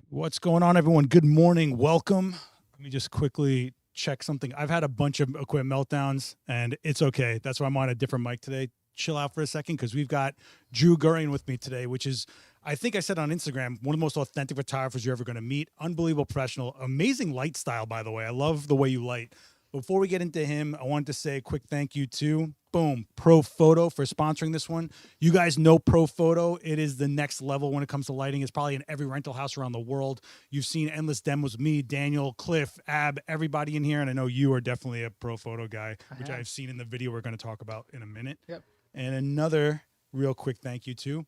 What's going on, everyone? Good morning. Welcome. Let me just quickly check something. I've had a bunch of equipment meltdowns, and it's okay. That's why I'm on a different mic today. Chill out for a second because we've got Drew Gurian with me today, which is, I think I said on Instagram, one of the most authentic photographers you're ever going to meet. Unbelievable professional. Amazing light style, by the way. I love the way you light. Before we get into him, I wanted to say a quick thank you to, boom, Pro Photo for sponsoring this one. You guys know Pro Photo. It is the next level when it comes to lighting. It's probably in every rental house around the world. You've seen endless demos, me, Daniel, Cliff, Ab, everybody in here. And I know you are definitely a Pro Photo guy, which I've seen in the video we're going to talk about in a minute. Yep. And another real quick thank you to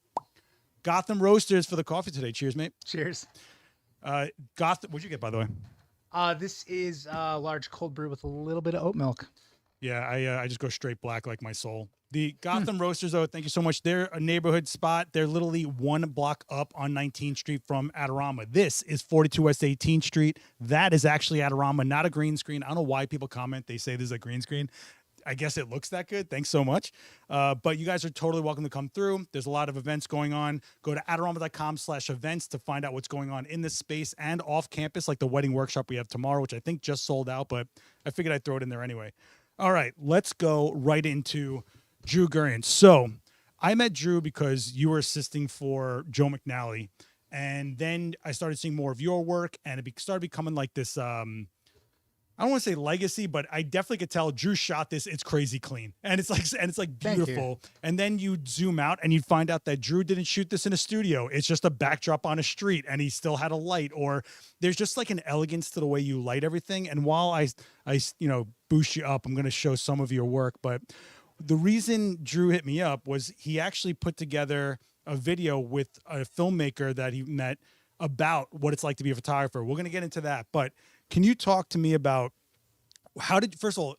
Gotham Roasters for the coffee today. Cheers, mate. Cheers. Gotham, what'd you get, by the way? This is a large cold brew with a little bit of oat milk. Yeah, I just go straight black like my soul. The Gotham Roasters, though, thank you so much. They're a neighborhood spot. They're literally one block up on 19th Street from Adorama. This is 42 West 18th Street. That is actually Adorama, not a green screen. I don't know why people comment. They say this is a green screen. I guess it looks that good. Thanks so much. But you guys are totally welcome to come through. There's a lot of events going on. Go to adorama.com/events to find out what's going on in this space and off campus, like the wedding workshop we have tomorrow, which I think just sold out, but I figured I'd throw it in there anyway. All right, let's go right into Drew Gurian. So I met Drew because you were assisting for Joe McNally. And then I started seeing more of your work, and it started becoming like this, I don't want to say legacy, but I definitely could tell Drew shot this. It's crazy clean. And it's like beautiful. And then you zoom out and you find out that Drew didn't shoot this in a studio. It's just a backdrop on a street and he still had a light, or there's just like an elegance to the way you light everything. And while I boost you up, I'm going to show some of your work. But the reason Drew hit me up was he actually put together a video with a filmmaker that he met about what it's like to be a photographer. We're going to get into that. But can you talk to me about first of all,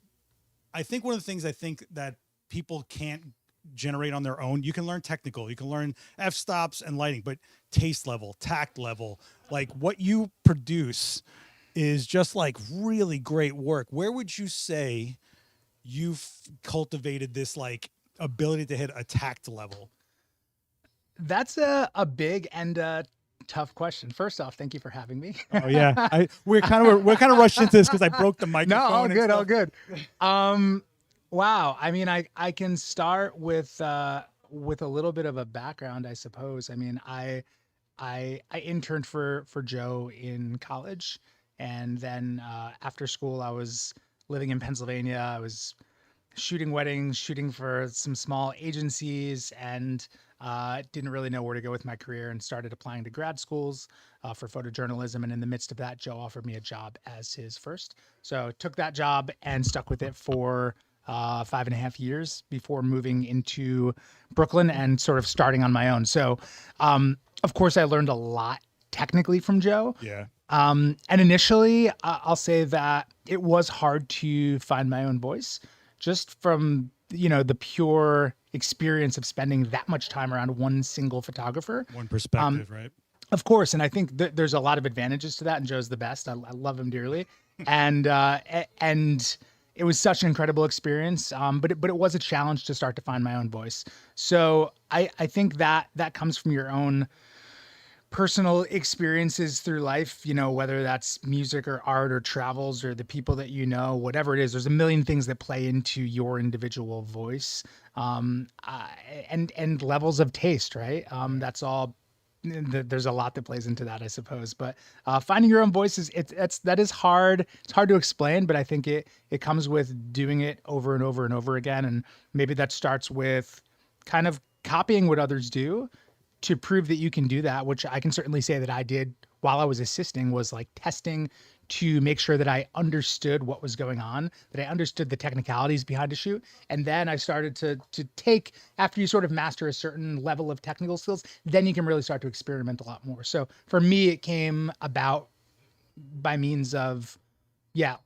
I think one of the things I think that people can't generate on their own, you can learn technical, you can learn f-stops and lighting, but taste level, tact level, like what you produce is just like really great work. Where would you say you've cultivated this like ability to hit a tact level? That's a big and tough question. First off, thank you for having me. Oh yeah, we're kind of rushed into this because I broke the microphone. No, all good. Wow. I mean, I can start with a little bit of a background, I suppose. I mean, I interned for Joe in college, and then after school, I was living in Pennsylvania. I was shooting weddings, shooting for some small agencies, and didn't really know where to go with my career, and started applying to grad schools for photojournalism. And in the midst of that, Joe offered me a job as his first. So took that job and stuck with it for 5.5 years before moving into Brooklyn and sort of starting on my own. So, of course, I learned a lot technically from Joe. Yeah. And initially, I'll say that it was hard to find my own voice, just from the pure experience of spending that much time around one single photographer. One perspective, right? Of course. And I think there's a lot of advantages to that. And Joe's the best. I love him dearly. And it was such an incredible experience. But it was a challenge to start to find my own voice. So I think that comes from your own personal experiences through life, whether that's music or art or travels or the people that whatever it is. There's a million things that play into your individual voice, and levels of taste, right? That's all. There's a lot that plays into that, I suppose. But finding your own voice that is hard. It's hard to explain, but I think it comes with doing it over and over and over again. And maybe that starts with kind of copying what others do to prove that you can do that, which I can certainly say that I did while I was assisting, was like testing to make sure that I understood what was going on, that I understood the technicalities behind a shoot. And then I started to take, after you sort of master a certain level of technical skills, then you can really start to experiment a lot more. So for me, it came about by means of,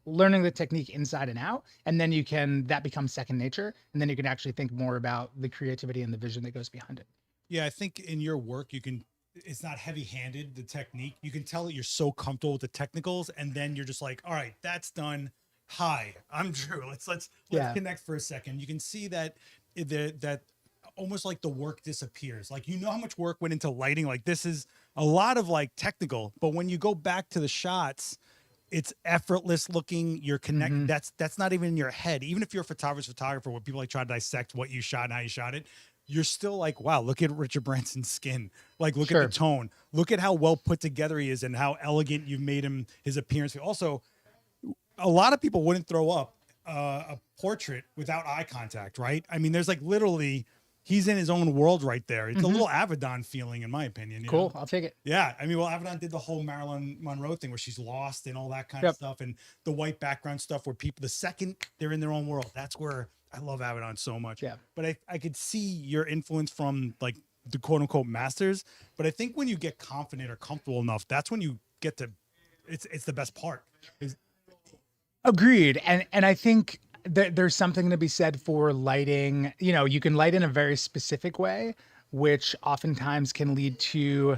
learning the technique inside and out. And then that becomes second nature. And then you can actually think more about the creativity and the vision that goes behind it. Yeah, I think in your work, it's not heavy-handed, the technique. You can tell that you're so comfortable with the technicals, and then you're just like, all right, that's done. Hi, I'm Drew. Let's connect for a second. You can see that that almost like the work disappears. Like, how much work went into lighting. Like, this is a lot of like technical, but when you go back to the shots, it's effortless looking. You're connected. That's not even in your head. Even if you're a photographer, where people like try to dissect what you shot and how you shot it, you're still like, wow, look at Richard Branson's skin. Like, look at the tone. Look at how well put together he is and how elegant you've made him, his appearance. Also, a lot of people wouldn't throw up a portrait without eye contact, right? I mean, there's like literally, he's in his own world right there. It's a little Avedon feeling, in my opinion. Cool. You know? I'll take it. Yeah. I mean, well, Avedon did the whole Marilyn Monroe thing where she's lost and all that kind of stuff, and the white background stuff where people, the second they're in their own world, that's where I love Avedon so much. Yeah. But I could see your influence from like the quote unquote masters. But I think when you get confident or comfortable enough, that's when you get to, it's the best part. Agreed. And I think there's something to be said for lighting. You know, you can light in a very specific way, which oftentimes can lead to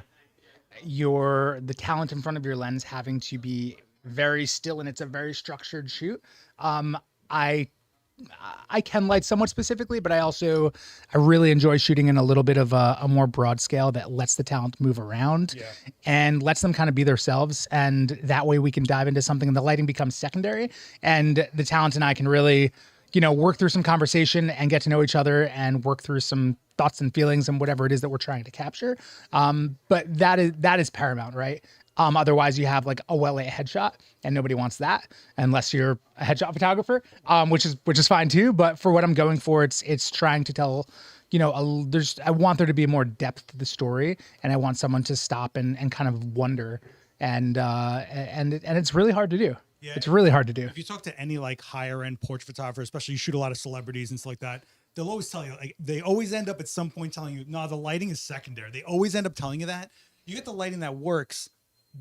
the talent in front of your lens having to be very still, and it's a very structured shoot. I can light somewhat specifically, but I really enjoy shooting in a little bit of a more broad scale that lets the talent move around and lets them kind of be themselves. And that way we can dive into something and the lighting becomes secondary, and the talent and I can really, you know, work through some conversation and get to know each other and work through some thoughts and feelings and whatever it is that we're trying to capture. But that is paramount, right? Otherwise you have like a well-lit headshot and nobody wants that unless you're a headshot photographer, which is fine too. But for what I'm going for, it's trying to tell, you know, I want there to be more depth to the story, and I want someone to stop and kind of wonder. And it's really hard to do. Yeah, it's really hard to do. If you talk to any like higher end portrait photographer, especially you shoot a lot of celebrities and stuff like that, they'll always tell you, like, they always end up at some point telling you, no, the lighting is secondary. They always end up telling you that. You get the lighting that works,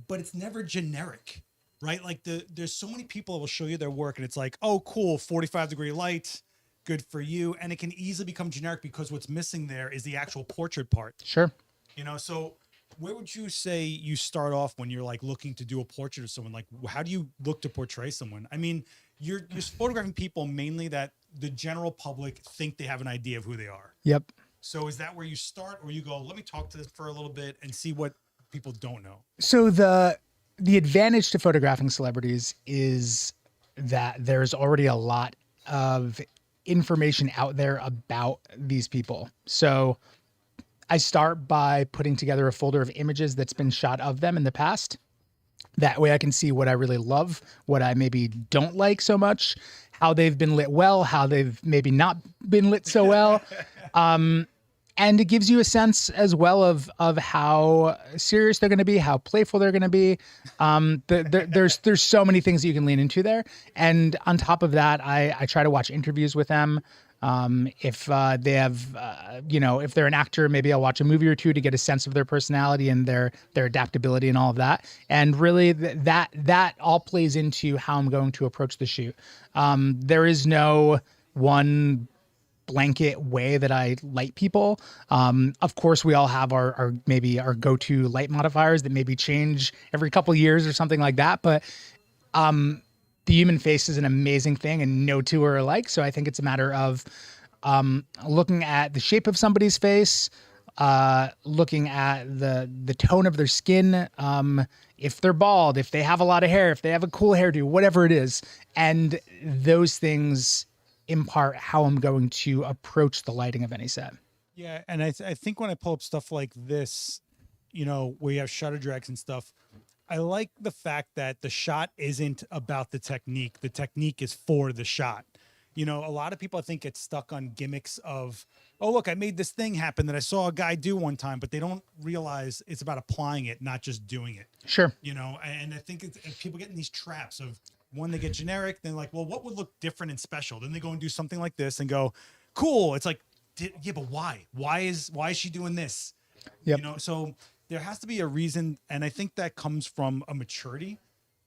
but it's never generic, right? Like there's so many people that will show you their work and it's like, oh, cool, 45-degree light, good for you. And it can easily become generic because what's missing there is the actual portrait part. Sure. You know, so where would you say you start off when you're like looking to do a portrait of someone? Like, how do you look to portray someone? I mean, you're photographing people mainly that the general public think they have an idea of who they are. Yep. So is that where you start, or you go, let me talk to this for a little bit and see what people don't know? So the advantage to photographing celebrities is that there's already a lot of information out there about these people. So I start by putting together a folder of images that's been shot of them in the past. That way I can see what I really love, what I maybe don't like so much, how they've been lit well, how they've maybe not been lit so well. And it gives you a sense as well of how serious they're going to be, how playful they're going to be. There's so many things that you can lean into there. And on top of that, I try to watch interviews with them. If they have, if they're an actor, maybe I'll watch a movie or two to get a sense of their personality and their adaptability and all of that. And really that all plays into how I'm going to approach the shoot. There is no one blanket way that I light people. Of course, we all have our go-to light modifiers that maybe change every couple of years or something like that. But the human face is an amazing thing, and no two are alike. So I think it's a matter of looking at the shape of somebody's face, looking at the tone of their skin, if they're bald, if they have a lot of hair, if they have a cool hairdo, whatever it is. And those things impart how I'm going to approach the lighting of any set. Yeah, and I think when I pull up stuff like this, you know, where you have shutter drags and stuff, I like the fact that the shot isn't about the technique. The technique is for the shot. You know, a lot of people I think get stuck on gimmicks of, oh, look, I made this thing happen that I saw a guy do one time, but they don't realize it's about applying it, not just doing it. Sure. You know, and I think people get in these traps of, one, they get generic, then like, well, what would look different and special? Then they go and do something like this and go, cool. It's like, yeah, but why? Why is she doing this? Yep. You know, so there has to be a reason, and I think that comes from a maturity.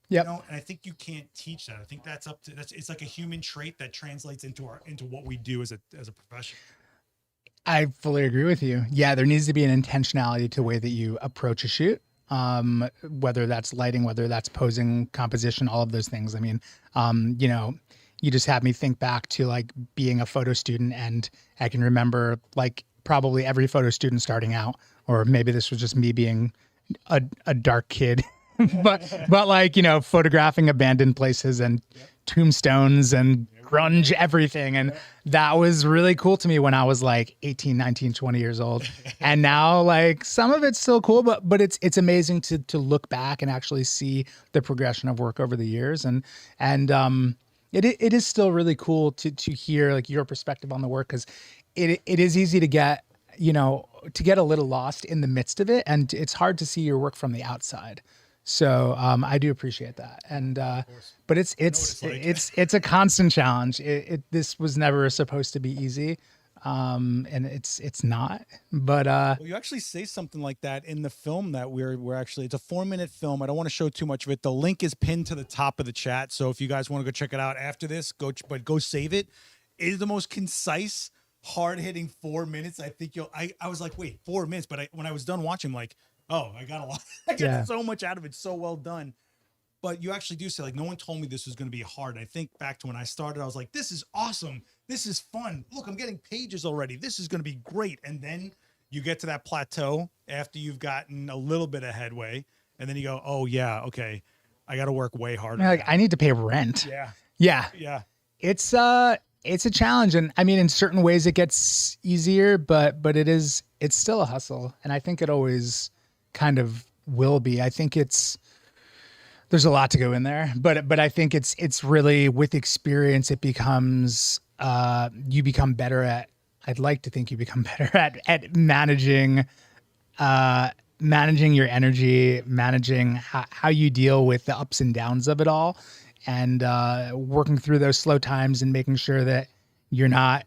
Yep. You know, and I think you can't teach that. I think it's like a human trait that translates into what we do as a profession. I fully agree with you. Yeah, there needs to be an intentionality to the way that you approach a shoot. Whether that's lighting, whether that's posing, composition, all of those things. I mean, you just had me think back to like being a photo student, and I can remember like probably every photo student starting out, or maybe this was just me being a dark kid, but like, photographing abandoned places and tombstones and grunge everything. And that was really cool to me when I was like 18, 19, 20 years old. And now like some of it's still cool, but it's amazing to look back and actually see the progression of work over the years. And it is still really cool to hear like your perspective on the work, because it is easy to get, to get a little lost in the midst of it, and it's hard to see your work from the outside. So I do appreciate that, and but it's a constant challenge. This was never supposed to be easy, and it's not. But well, you actually say something like that in the film that we're actually. It's a 4-minute film. I don't want to show too much of it. The link is pinned to the top of the chat, so if you guys want to go check it out after this, go save it. It is the most concise, hard-hitting 4 minutes. I think I was like, wait, 4 minutes, but when I was done watching, I'm like, oh, I got a lot. I got so much out of it. So well done. But you actually do say, like, no one told me this was going to be hard. And I think back to when I started, I was like, this is awesome. This is fun. Look, I'm getting pages already. This is going to be great. And then you get to that plateau after you've gotten a little bit of headway. And then you go, oh, yeah, okay, I got to work way harder. Like, I need to pay rent. Yeah. It's a challenge. And I mean, in certain ways it gets easier, but it's still a hustle. And I think it always kind of will be. I think there's a lot to go in there, but I think it's really, with experience, it becomes, you become better at, I'd like to think you become better at managing your energy, managing how you deal with the ups and downs of it all, and working through those slow times and making sure that you're not,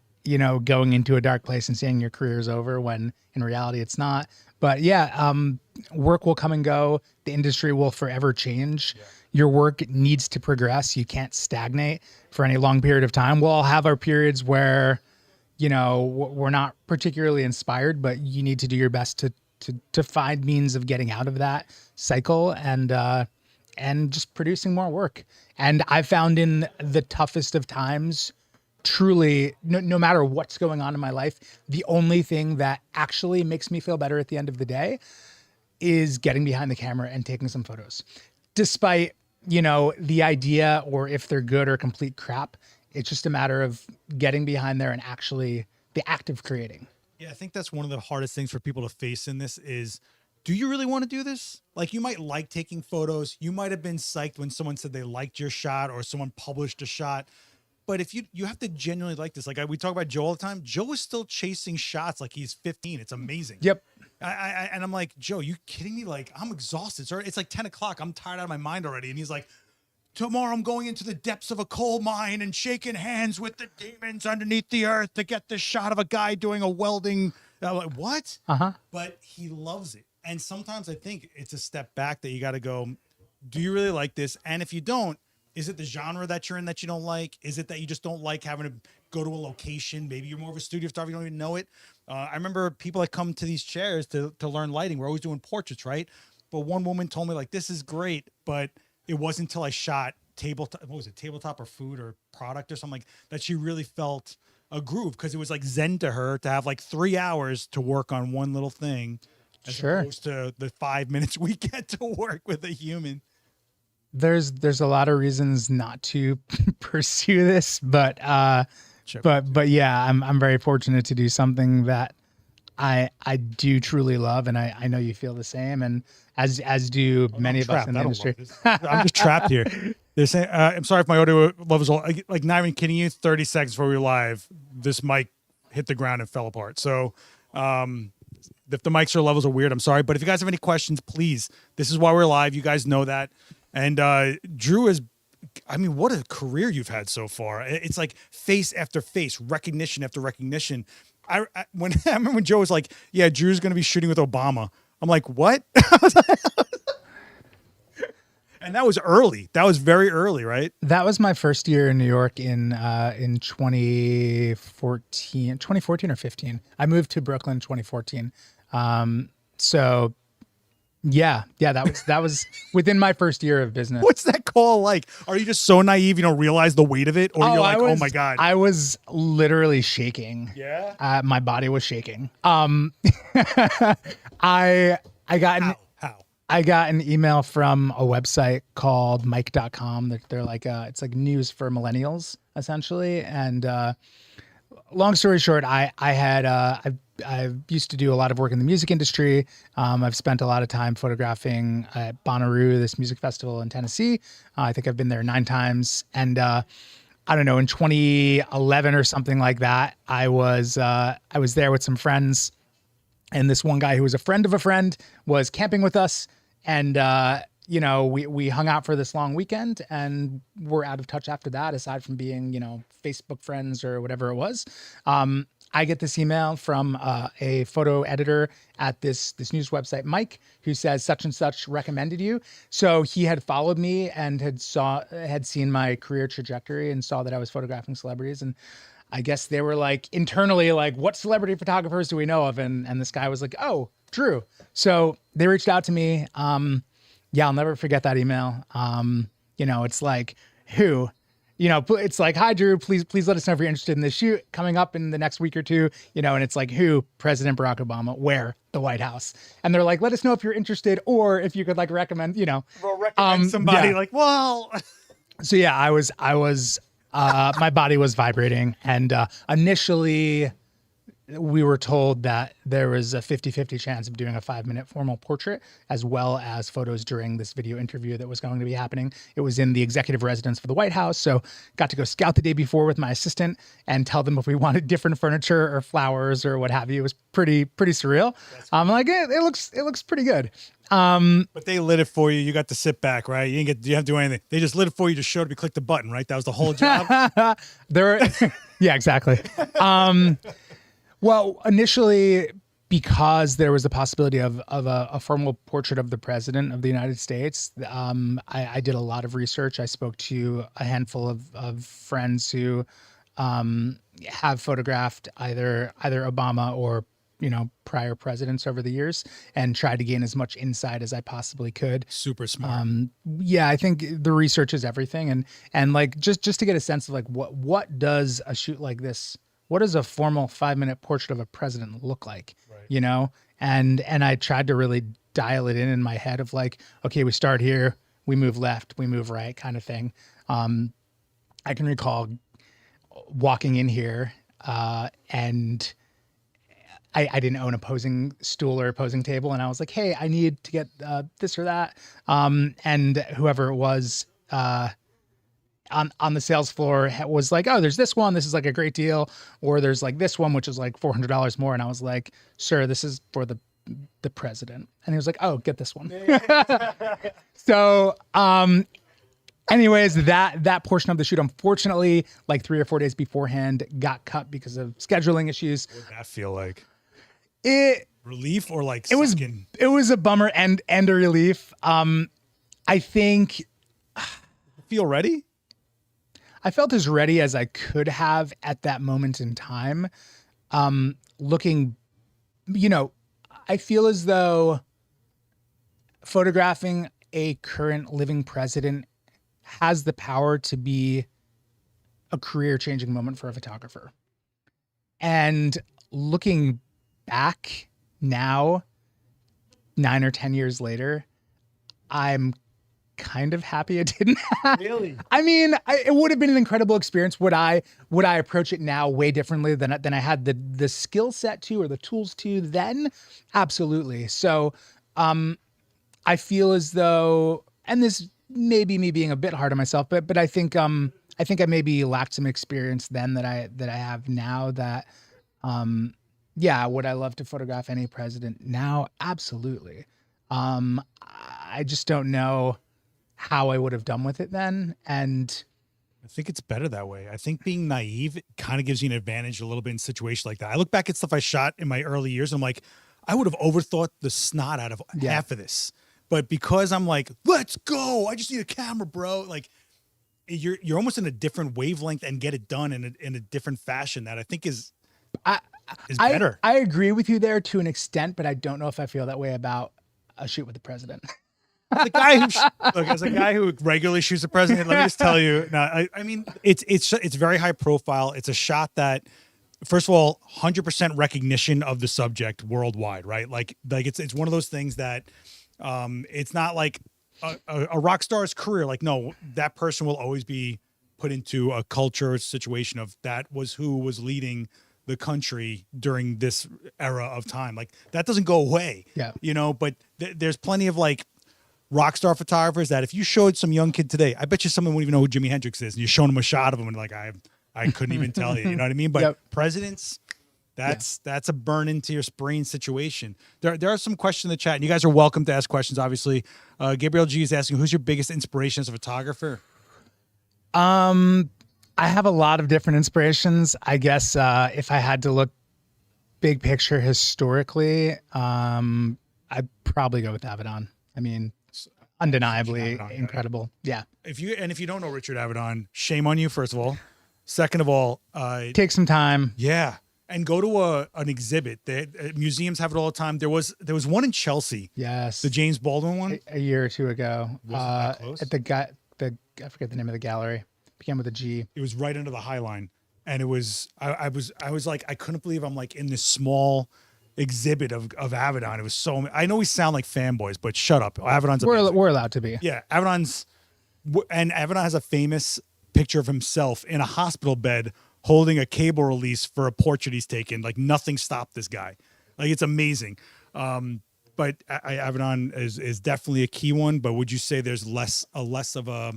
going into a dark place and saying your career is over when in reality it's not. But yeah, work will come and go. The industry will forever change. Yeah. Your work needs to progress. You can't stagnate for any long period of time. We'll all have our periods where, we're not particularly inspired, but you need to do your best to find means of getting out of that cycle and just producing more work. And I found in the toughest of times, truly, no matter what's going on in my life, the only thing that actually makes me feel better at the end of the day is getting behind the camera and taking some photos. Despite, the idea, or if they're good or complete crap, it's just a matter of getting behind there and actually the act of creating. Yeah, I think that's one of the hardest things for people to face in this is, do you really want to do this? Like, you might like taking photos. You might have been psyched when someone said they liked your shot or someone published a shot. But if you have to genuinely like this, like we talk about Joe all the time. Joe is still chasing shots like he's 15. It's amazing. Yep. And I'm like, Joe, you kidding me? Like, I'm exhausted. It's like 10 o'clock. I'm tired out of my mind already. And he's like, tomorrow I'm going into the depths of a coal mine and shaking hands with the demons underneath the earth to get this shot of a guy doing a welding. I'm like, what? But he loves it. And sometimes I think it's a step back that you got to go, do you really like this? And if you don't, is it the genre that you're in that you don't like? Is it that you just don't like having to go to a location? Maybe you're more of a studio star, you don't even know it. I remember people that come to these chairs to learn lighting. We're always doing portraits, right? But one woman told me, like, this is great, but it wasn't until I shot tabletop or food or product or something like that, she really felt a groove, because it was like zen to her to have like 3 hours to work on one little thing, as opposed to the 5 minutes we get to work with a human. There's a lot of reasons not to pursue this, but yeah, I'm very fortunate to do something that I do truly love, and I know you feel the same, and as do many of us in the industry. I'm just trapped here. They're saying, I'm sorry if my audio levels all, like, not even kidding you, 30 seconds before we were live, this mic hit the ground and fell apart. So if the mics or levels are weird, I'm sorry. But if you guys have any questions, please, this is why we're live. You guys know that. And Drew is, I mean, what a career you've had so far. It's like face after face, recognition after recognition. I remember when Joe was like, yeah, Drew's going to be shooting with Obama. I'm like, what? And that was early. That was very early, right? That was my first year in New York in 2014 or 15. I moved to Brooklyn in 2014. So yeah, that was within my first year of business. What's that call like? Are you just so naive you don't realize the weight of it, or you're like, oh my god? I was literally shaking. Yeah, my body was shaking. I got how? I got an email from a website called Mike.com. They're like, it's like news for millennials essentially. And, long story short, I used to do a lot of work in the music industry. I've spent a lot of time photographing at Bonnaroo, this music festival in Tennessee. I think I've been there 9 times. And, I don't know, in 2011 or something like that, I was there with some friends, and this one guy who was a friend of a friend was camping with us, and we hung out for this long weekend, and we're out of touch after that, aside from being Facebook friends or whatever it was. I get this email from a photo editor at this news website, Mike, who says such and such recommended you. So he had followed me and had seen my career trajectory and saw that I was photographing celebrities. And I guess they were like internally like, what celebrity photographers do we know of? And this guy was like, oh, Drew. So they reached out to me. Yeah, I'll never forget that email. It's like, who? It's like, hi, Drew, please let us know if you're interested in this shoot coming up in the next week or two, and it's like, who? President Barack Obama. Where? The White House. And they're like, let us know if you're interested, or if you could like recommend, somebody yeah. like, well. So yeah, I was, my body was vibrating. And initially we were told that there was a 50-50 chance of doing a 5-minute formal portrait, as well as photos during this video interview that was going to be happening. It was in the executive residence for the White House. So got to go scout the day before with my assistant and tell them if we wanted different furniture or flowers or what have you. It was pretty surreal. I'm like, it looks pretty good. But they lit it for you. You got to sit back, right? You have to do anything. They just lit it for you. Just showed up. You clicked the button, right? That was the whole job. Yeah, exactly. Well, initially, because there was the possibility of a formal portrait of the president of the United States, I did a lot of research. I spoke to a handful of friends who have photographed either Obama or prior presidents over the years, and tried to gain as much insight as I possibly could. Super smart. Yeah, I think the research is everything, and like just to get a sense of like what does a shoot like this. What does a formal 5-minute portrait of a president look like? Right. And I tried to really dial it in my head of like, okay, we start here, we move left, we move right, kind of thing. I can recall walking in here, and I didn't own a posing stool or a posing table, and I was like, hey, I need to get this or that. And whoever it was, on the sales floor was like, oh, there's this one. This is like a great deal. Or there's like this one, which is like $400 more. And I was like, sir, this is for the president. And he was like, oh, get this one. So, anyways, that portion of the shoot, unfortunately, like 3 or 4 days beforehand, got cut because of scheduling issues. What did that feel like? Relief or like it was a bummer and a relief. I think. Feel ready? I felt as ready as I could have at that moment in time. Looking, I feel as though photographing a current living president has the power to be a career-changing moment for a photographer. And looking back now, 9 or 10 years later, I'm kind of happy it didn't happen. Really? I mean, it would have been an incredible experience. Would I approach it now way differently than I had the skill set to or the tools to then? Absolutely. So, I feel as though, and this may be me being a bit hard on myself, but I think I maybe lacked some experience then that I have now. That, yeah, would I love to photograph any president now? Absolutely. I just don't know how I would have done with it then. And I think it's better that way. I think being naive kind of gives you an advantage a little bit in situations like that. I look back at stuff I shot in my early years, and I'm like, I would have overthought the snot out of half of this. But because I'm like, let's go, I just need a camera, bro. Like, you're almost in a different wavelength and get it done in a different fashion that I think is better. I agree with you there to an extent, but I don't know if I feel that way about a shoot with the president. The guy who as a guy who regularly shoots the president, let me just tell you. No, I mean, it's very high profile. It's a shot that, first of all, 100% recognition of the subject worldwide, right? Like it's one of those things that It's not like a rock star's career. Like, no, that person will always be put into a culture situation of that was who was leading the country during this era of time. Like that doesn't go away, you know, but there's plenty of like rock star photographers that if you showed some young kid today, I bet you someone wouldn't even know who Jimi Hendrix is. And you're showing them a shot of him and like, I couldn't even tell you, you know what I mean? But presidents, that's a burn into your brain situation. There are some questions in the chat and you guys are welcome to ask questions. Obviously, Gabriel G is asking, who's your biggest inspiration as a photographer? I have a lot of different inspirations. I guess if I had to look big picture historically, I'd probably go with Avedon. I mean, undeniably incredible. Yeah. If you don't know Richard Avedon, shame on you, first of all. Second of all, take some time. Yeah. And go to an exhibit. Museums have it all the time. There was one in Chelsea. Yes. The James Baldwin one. A year or two ago. That close? At I forget the name of the gallery. Began with a G. It was right under the High Line, and it was I was like I couldn't believe I'm like in this small exhibit of Avedon. It was so. I know we sound like fanboys, but shut up. Avedon's we're allowed to be. Yeah, Avedon has a famous picture of himself in a hospital bed holding a cable release for a portrait he's taken. Like nothing stopped this guy. Like it's amazing. But Avedon is definitely a key one. But would you say there's less of a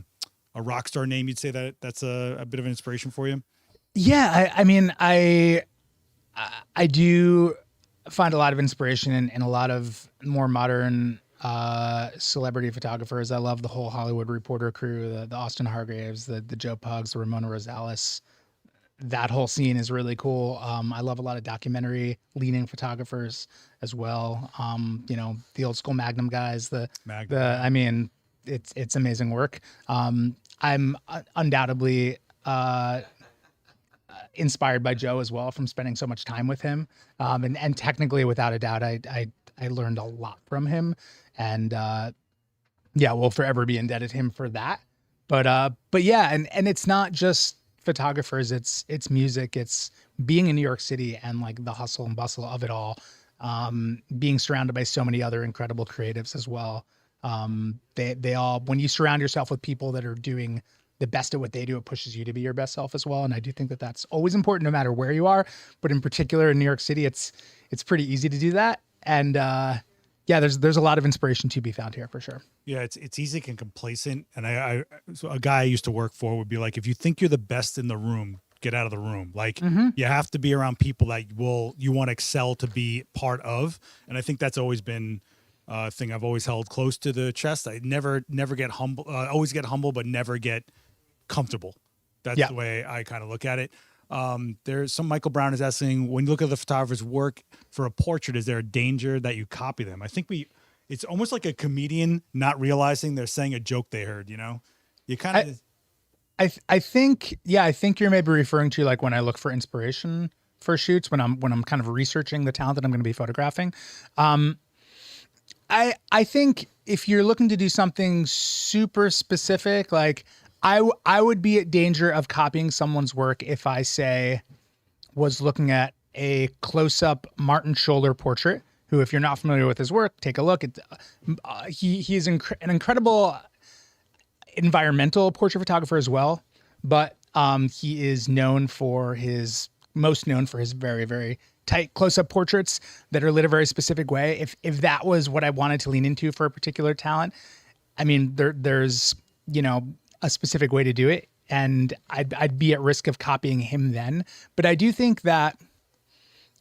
rock star name? You'd say that's a bit of an inspiration for you? Yeah, I mean, I do find a lot of inspiration in a lot of more modern celebrity photographers. I love the whole Hollywood Reporter crew, the Austin Hargraves, the Joe Puggs, the Ramona Rosales. That whole scene is really cool. I love a lot of documentary leaning photographers as well. You know, the old school Magnum guys, I mean, it's amazing work. I'm undoubtedly inspired by Joe as well from spending so much time with him. And technically, without a doubt, I learned a lot from him, and we'll forever be indebted to him for that. But yeah, and it's not just photographers, it's music, it's being in New York City and like the hustle and bustle of it all, being surrounded by so many other incredible creatives as well. They all, when you surround yourself with people that are doing the best at what they do, it pushes you to be your best self as well. And I do think that that's always important no matter where you are, but in particular in New York City, it's pretty easy to do that. And there's a lot of inspiration to be found here for sure. Yeah, it's easy and complacent. And so a guy I used to work for would be like, if you think you're the best in the room, get out of the room. Like you have to be around people that you want to excel to be part of. And I think that's always been a thing I've always held close to the chest. I never get humble, always get humble, but never get comfortable. That's the way I kind of look at it. There's some Michael Brown is asking, when you look at the photographer's work for a portrait, is there a danger that you copy them? I think it's almost like a comedian not realizing they're saying a joke they heard, you know, you kind of, I think you're maybe referring to like when I look for inspiration for shoots, when I'm kind of researching the talent that I'm going to be photographing. I think if you're looking to do something super specific, like I would be at danger of copying someone's work if I was looking at a close-up Martin Scholler portrait, who, if you're not familiar with his work, take a look. He's an incredible environmental portrait photographer as well, but he is most known for his very, very tight close-up portraits that are lit a very specific way. If that was what I wanted to lean into for a particular talent, I mean, there's, you know, a specific way to do it, and I'd be at risk of copying him then. But I do think that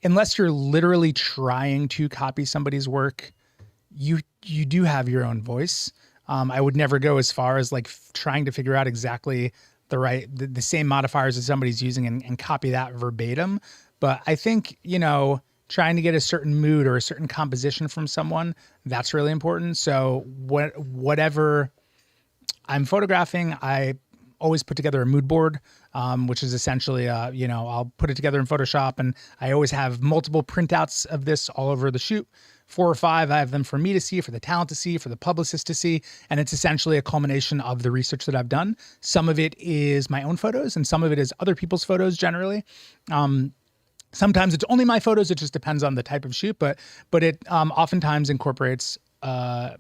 unless you're literally trying to copy somebody's work, you do have your own voice. I would never go as far as like trying to figure out exactly the same modifiers that somebody's using and copy that verbatim. But I think, you know, trying to get a certain mood or a certain composition from someone, that's really important. So whatever I'm photographing, I always put together a mood board, which is essentially, I'll put it together in Photoshop, and I always have multiple printouts of this all over the shoot. 4 or 5, I have them for me to see, for the talent to see, for the publicist to see, and it's essentially a culmination of the research that I've done. Some of it is my own photos, and some of it is other people's photos generally. Sometimes it's only my photos. It just depends on the type of shoot, but it oftentimes incorporates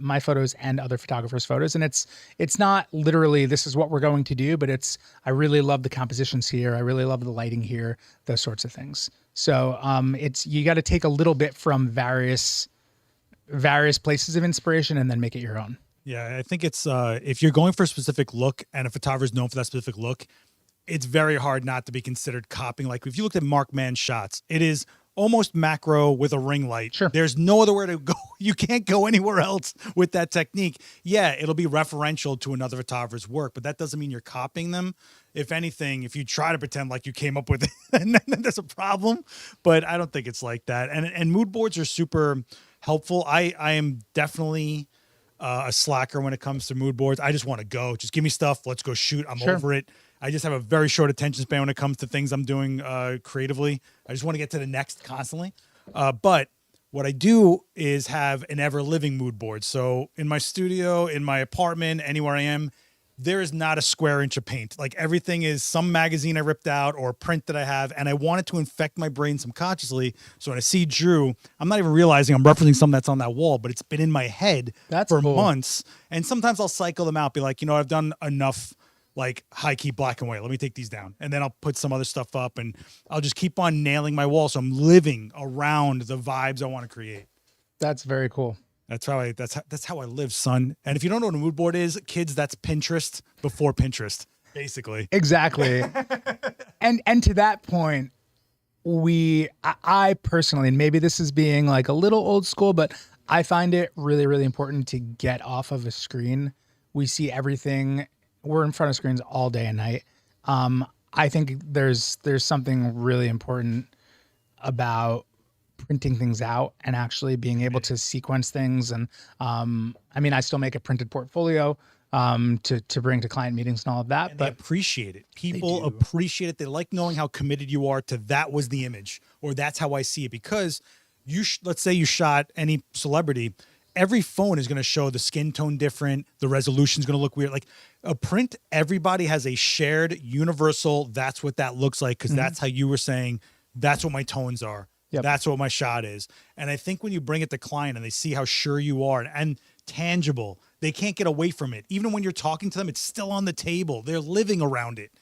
my photos and other photographers' photos. And it's not literally this is what we're going to do, but it's I really love the compositions here. I really love the lighting here, those sorts of things. So it's you got to take a little bit from various places of inspiration and then make it your own. Yeah, I think it's if you're going for a specific look and a photographer is known for that specific look, it's very hard not to be considered copying. Like if you looked at Mark Mann's shots, it is almost macro with a ring light. Sure. There's no other way to go. You can't go anywhere else with that technique. Yeah, it'll be referential to another photographer's work, but that doesn't mean you're copying them. If anything, if you try to pretend like you came up with it, then there's a problem. But I don't think it's like that. And mood boards are super helpful. I am definitely a slacker when it comes to mood boards. I just want to go. Just give me stuff. Let's go shoot. I'm over it. I just have a very short attention span when it comes to things I'm doing creatively. I just want to get to the next constantly. But what I do is have an ever-living mood board. So in my studio, in my apartment, anywhere I am, there is not a square inch of paint. Like everything is some magazine I ripped out or print that I have, and I want it to infect my brain subconsciously. So when I see Drew, I'm not even realizing I'm referencing something that's on that wall, but it's been in my head for months. And sometimes I'll cycle them out, be like, I've done enough like high key black and white. Let me take these down. And then I'll put some other stuff up and I'll just keep on nailing my wall. So I'm living around the vibes I want to create. That's very cool. That's how I live, son. And if you don't know what a mood board is, kids, that's Pinterest before Pinterest, basically. Exactly. and to that point, I personally, and maybe this is being like a little old school, but I find it really, really important to get off of a screen. We see everything. We're in front of screens all day and night. I think there's something really important about printing things out and actually being able to sequence things. And I still make a printed portfolio to bring to client meetings and all of that. And but they appreciate it. People appreciate it. They like knowing how committed you are to that was the image, or that's how I see it. Because let's say you shot any celebrity. Every phone is going to show the skin tone different. The resolution is going to look weird. Like a print, everybody has a shared universal. That's what that looks like. Cause that's how you were saying, that's what my tones are. Yep. That's what my shot is. And I think when you bring it to client and they see how sure you are and tangible, they can't get away from it. Even when you're talking to them, it's still on the table. They're living around it.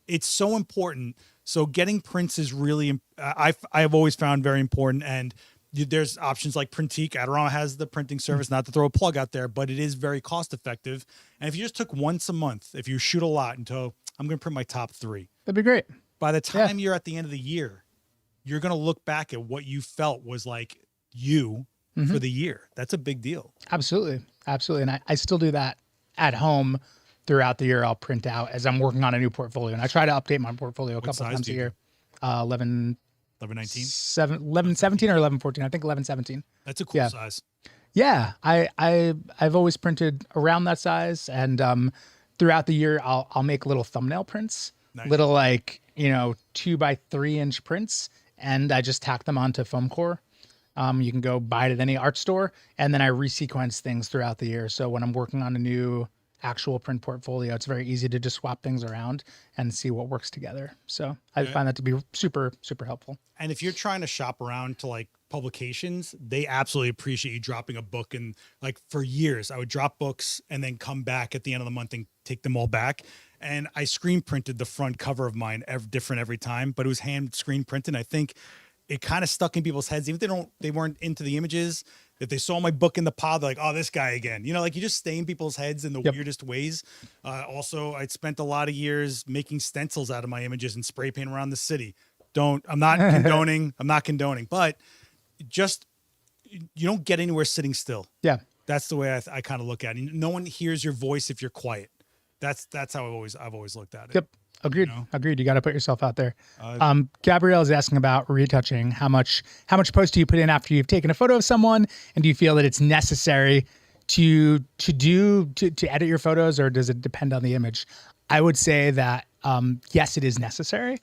It's so important. So getting prints is really, I've always found very important. And there's options like Printique. Adorama has the printing service, not to throw a plug out there, but it is very cost effective. And if you just took once a month, if you shoot a lot until I'm going to print my top 3, that'd be great. By the time you're at the end of the year, you're going to look back at what you felt was like you for the year. That's a big deal. Absolutely. Absolutely. And I still do that at home throughout the year. I'll print out as I'm working on a new portfolio, and I try to update my portfolio a couple times a year. 1119? 1117 or 1114. I think 1117. That's a cool size. Yeah. I've always printed around that size, and throughout the year I'll make little thumbnail prints, little 2x3 inch prints, and I just tack them onto foam core. You can go buy it at any art store, and then I resequence things throughout the year. So when I'm working on a new actual print portfolio, it's very easy to just swap things around and see what works together. So I find that to be super, super helpful. And if you're trying to shop around to like publications, they absolutely appreciate you dropping a book. And like for years, I would drop books and then come back at the end of the month and take them all back. And I screen printed the front cover of mine different every time, but it was hand screen printed. I think it kind of stuck in people's heads. Even if they weren't into the images, if they saw my book in the pile, they're like, oh, this guy again. You just stay in people's heads in the weirdest ways. Also, I spent a lot of years making stencils out of my images and spray paint around the city. I'm not condoning, but just, you don't get anywhere sitting still. Yeah. That's the way I kind of look at it. No one hears your voice if you're quiet. That's how I've always looked at it. Yep. Agreed. Agreed. You got to put yourself out there. Gabrielle is asking about retouching. How much post do you put in after you've taken a photo of someone, and do you feel that it's necessary to edit your photos, or does it depend on the image? I would say that yes, it is necessary.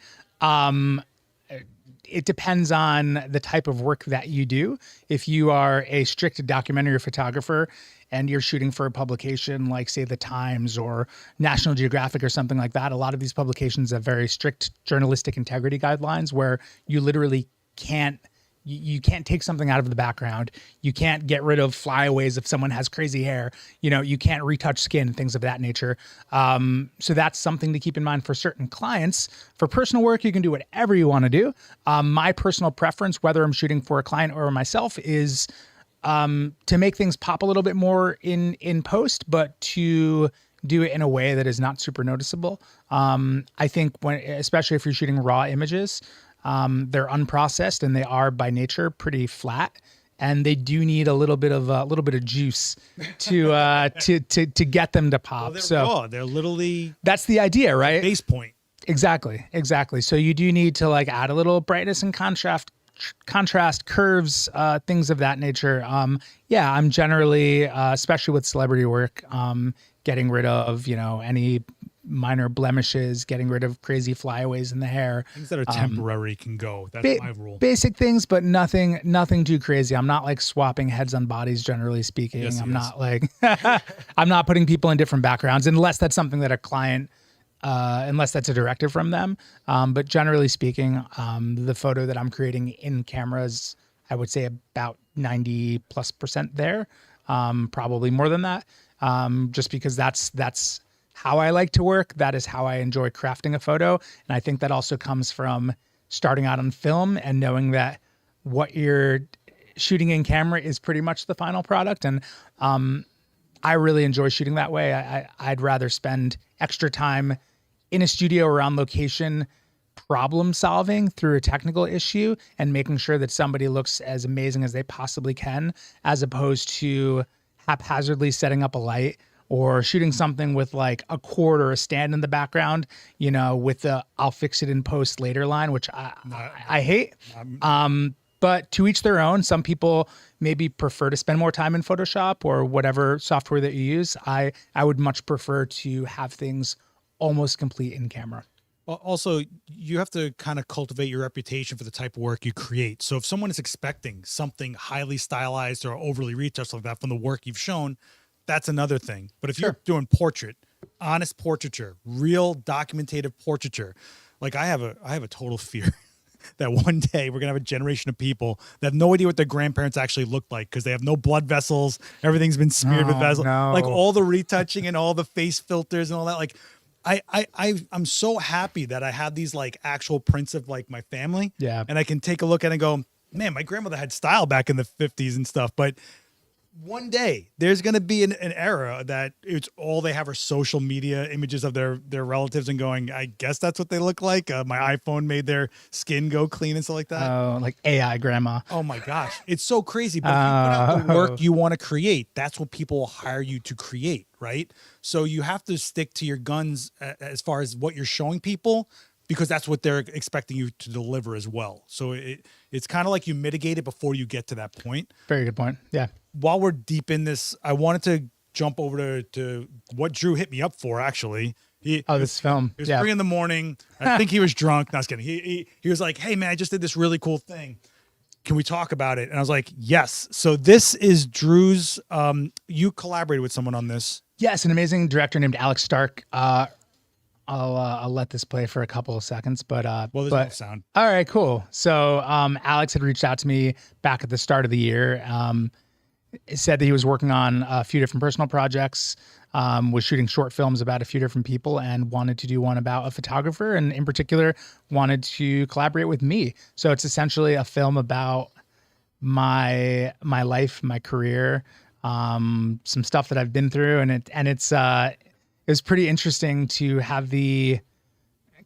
It depends on the type of work that you do. If you are a strict documentary photographer and you're shooting for a publication like, say, The Times or National Geographic or something like that, a lot of these publications have very strict journalistic integrity guidelines where you literally can't you can't take something out of the background. You can't get rid of flyaways if someone has crazy hair. You can't retouch skin, things of that nature. So that's something to keep in mind for certain clients. For personal work, you can do whatever you want to do. My personal preference, whether I'm shooting for a client or myself, is to make things pop a little bit more in post, but to do it in a way that is not super noticeable. I think especially if you're shooting raw images, they're unprocessed and they are by nature pretty flat, and they do need a little bit of juice to get them to pop. Well, they're raw. They're literally, that's the idea, right? Base point. Exactly. So you do need to like add a little brightness and contrast, curves, things of that nature. I'm generally, especially with celebrity work, getting rid of, any minor blemishes, getting rid of crazy flyaways in the hair. Things that are temporary can go. That's my rule. Basic things, but nothing too crazy. I'm not like swapping heads on bodies, generally speaking. Yes, I'm not like, I'm not putting people in different backgrounds unless that's something that a client, unless that's a directive from them. But generally speaking, the photo that I'm creating in cameras, I would say about 90+% there, probably more than that. Just because that's how I like to work. That is how I enjoy crafting a photo. And I think that also comes from starting out on film and knowing that what you're shooting in camera is pretty much the final product. And I really enjoy shooting that way. I'd rather spend extra time in a studio or on location problem solving through a technical issue and making sure that somebody looks as amazing as they possibly can, as opposed to haphazardly setting up a light or shooting something with like a cord or a stand in the background, with the I'll fix it in post later line, which I hate. But to each their own. Some people maybe prefer to spend more time in Photoshop or whatever software that you use. I would much prefer to have things almost complete in camera. Also, you have to kind of cultivate your reputation for the type of work you create. So if someone is expecting something highly stylized or overly retouched like that from the work you've shown, that's another thing. But if you're doing portrait, honest portraiture, real documentative portraiture, like I have a total fear that one day we're gonna have a generation of people that have no idea what their grandparents actually looked like because they have no blood vessels, everything's been smeared with vessels, like all the retouching and all the face filters and all that. Like I'm so happy that I have these like actual prints of like my family. Yeah. And I can take a look at it and go, man, my grandmother had style back in the 50s and stuff. But one day there's going to be an era that it's all they have are social media images of their relatives and going, I guess that's what they look like. My iPhone made their skin go clean and stuff like that. Oh, like AI grandma. Oh my gosh. It's so crazy. But if you put out the work you want to create, that's what people will hire you to create. Right. So you have to stick to your guns as far as what you're showing people, because that's what they're expecting you to deliver as well. So it's kind of like you mitigate it before you get to that point. Very good point. Yeah. While we're deep in this, I wanted to jump over to what Drew hit me up for, actually. This film. It was 3 a.m. I think he was drunk. No, I was kidding. He was like, hey, man, I just did this really cool thing. Can we talk about it? And I was like, yes. So this is Drew's, you collaborated with someone on this. Yes, an amazing director named Alex Stark. I'll let this play for a couple of seconds, but there's no sound. All right, cool. So Alex had reached out to me back at the start of the year. Said that he was working on a few different personal projects, was shooting short films about a few different people, and wanted to do one about a photographer, and in particular wanted to collaborate with me. So it's essentially a film about my life, my career, some stuff that I've been through, and it was pretty interesting to have the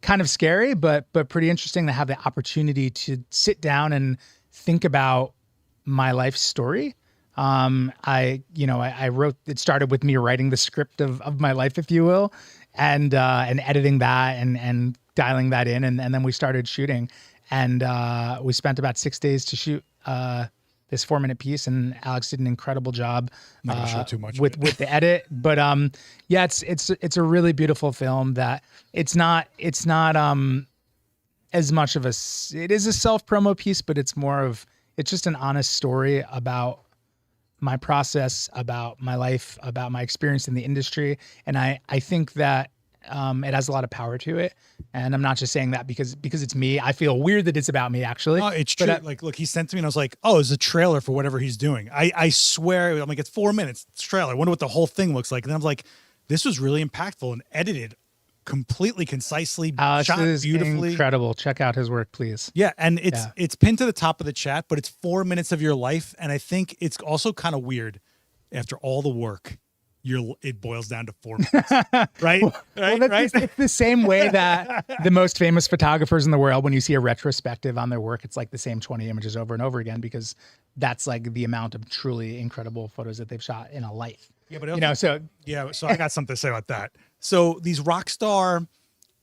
kind of scary, but pretty interesting to have the opportunity to sit down and think about my life story. I wrote, it started with me writing the script of my life, if you will, and editing that and dialing that in. And then we started shooting, and we spent about 6 days to shoot, this 4-minute piece, and Alex did an incredible job Not gonna show too much with the edit. But it's a really beautiful film that it's not as much of it is a self-promo piece, but it's just an honest story about my process, about my life, about my experience in the industry. And I think that It has a lot of power to it, and I'm not just saying that because it's me. I feel weird that it's about me, actually. Oh, it's true. Like, look, he sent to me, and I was like, "Oh, it's a trailer for whatever he's doing." I swear, I'm like, it's 4 minutes. It's a trailer. I wonder what the whole thing looks like. And then I'm like, this was really impactful and edited completely concisely, shot is beautifully, incredible. Check out his work, please. Yeah, and it's pinned to the top of the chat, but it's 4 minutes of your life, and I think it's also kind of weird after all the work. It boils down to 4 minutes, right? It's the same way that the most famous photographers in the world, when you see a retrospective on their work, it's like the same 20 images over and over again, because that's like the amount of truly incredible photos that they've shot in a life. Yeah, but so I got something to say about that. So these rock star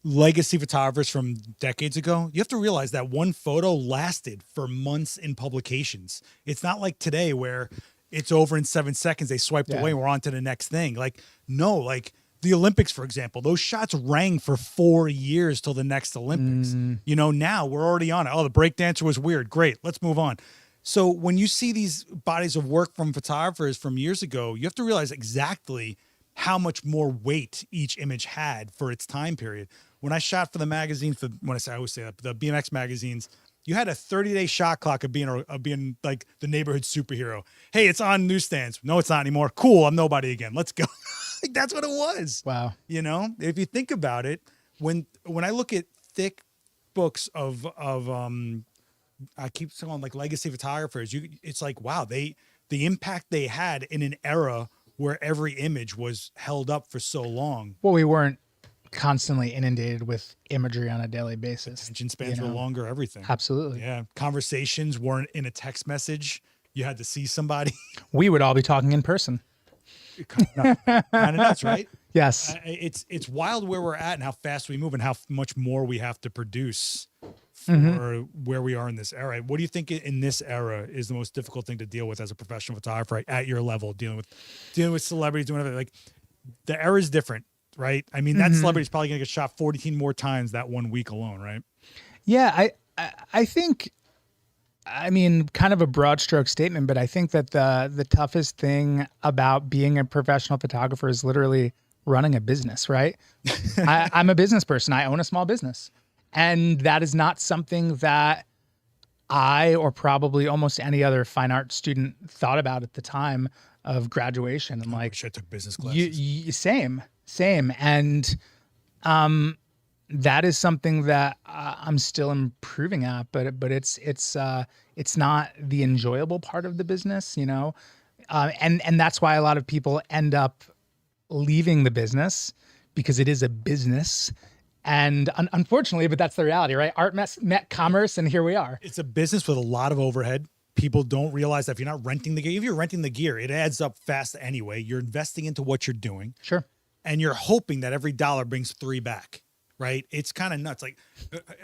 legacy photographers from decades ago, you have to realize that one photo lasted for months in publications. It's not like today where it's over in 7 seconds, they swiped away, and we're on to the next thing. Like, no, like the Olympics, for example, those shots rang for 4 years till the next Olympics. You know, now we're already on it. Oh, the breakdancer was weird. Great, let's move on. So when you see these bodies of work from photographers from years ago, you have to realize exactly how much more weight each image had for its time period. When I shot for the magazines, I always say that, the BMX magazines, you had a 30-day shot clock of being like the neighborhood superhero. Hey, it's on newsstands. No, it's not anymore. Cool, I'm nobody again. Let's go. Like, that's what it was. Wow. You know, if you think about it, when I look at thick books of I keep saying like legacy photographers, it's like, wow, the impact they had in an era where every image was held up for so long. Well, we weren't constantly inundated with imagery on a daily basis. Attention spans were longer, everything. Absolutely. Yeah. Conversations weren't in a text message. You had to see somebody. We would all be talking in person. Kind of nuts, right? Yes. It's wild where we're at and how fast we move and how much more we have to produce for where we are in this era. What do you think in this era is the most difficult thing to deal with as a professional photographer at your level, dealing with celebrities, doing everything? Like, the era is different, right? I mean, that celebrity is probably going to get shot 14 more times that 1 week alone, right? Yeah, I think, I mean, kind of a broad stroke statement, but I think that the toughest thing about being a professional photographer is literally running a business, right? I'm a business person. I own a small business. And that is not something that I, or probably almost any other fine art student, thought about at the time of graduation. And like, I took business classes. Same. And that is something that I'm still improving at, but it's not the enjoyable part of the business, you know? And that's why a lot of people end up leaving the business, because it is a business. And unfortunately, but that's the reality, right? Art met commerce, and here we are. It's a business with a lot of overhead. People don't realize that if you're not renting the gear, if you're renting the gear, it adds up fast anyway. You're investing into what you're doing. Sure. And you're hoping that every dollar brings 3 back, right? It's kind of nuts. Like,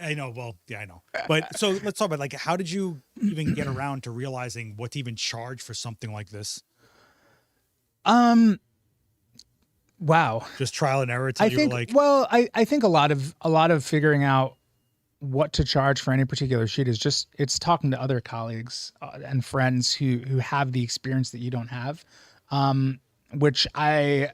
I know. Well, yeah, I know. But so let's talk about, like, how did you even get around to realizing what to even charge for something like this? Wow. Just trial and error. I think a lot of figuring out what to charge for any particular shoot is it's talking to other colleagues and friends who have the experience that you don't have, which I